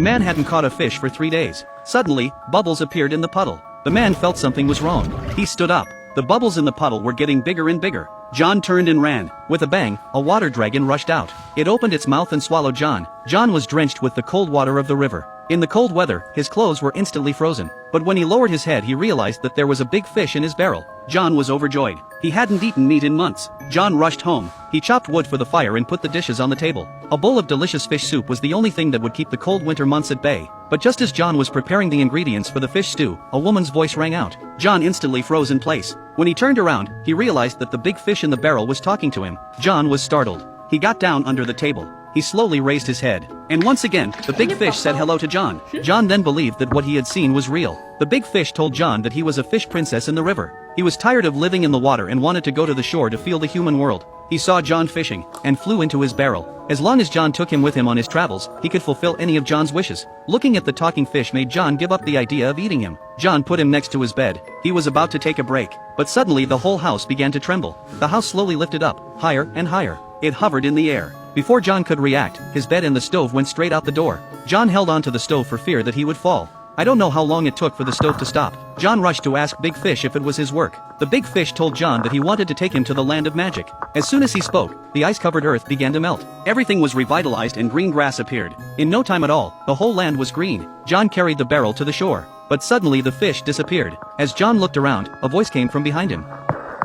The man hadn't caught a fish for 3 days. Suddenly, bubbles appeared in the puddle. The man felt something was wrong. He stood up. The bubbles in the puddle were getting bigger and bigger. John turned and ran. With a bang, a water dragon rushed out. It opened its mouth and swallowed John. John was drenched with the cold water of the river. In the cold weather, his clothes were instantly frozen. But when he lowered his head, he realized that there was a big fish in his barrel. John was overjoyed. He hadn't eaten meat in months. John rushed home. He chopped wood for the fire and put the dishes on the table. A bowl of delicious fish soup was the only thing that would keep the cold winter months at bay. But just as John was preparing the ingredients for the fish stew, a woman's voice rang out. John instantly froze in place. When he turned around, he realized that the big fish in the barrel was talking to him. John was startled. He got down under the table. He slowly raised his head. And once again, the big fish said hello to John. John then believed that what he had seen was real. The big fish told John that he was a fish princess in the river. He was tired of living in the water and wanted to go to the shore to feel the human world. He saw John fishing, and flew into his barrel. As long as John took him with him on his travels, he could fulfill any of John's wishes. Looking at the talking fish made John give up the idea of eating him. John put him next to his bed. He was about to take a break. But suddenly the whole house began to tremble. The house slowly lifted up, higher and higher. It hovered in the air. Before John could react, his bed and the stove went straight out the door. John held on to the stove for fear that he would fall. I don't know how long it took for the stove to stop. John rushed to ask Big Fish if it was his work. The big fish told John that he wanted to take him to the land of magic. As soon as he spoke, the ice-covered earth began to melt. Everything was revitalized and green grass appeared. In no time at all, the whole land was green. John carried the barrel to the shore. But suddenly the fish disappeared. As John looked around, a voice came from behind him.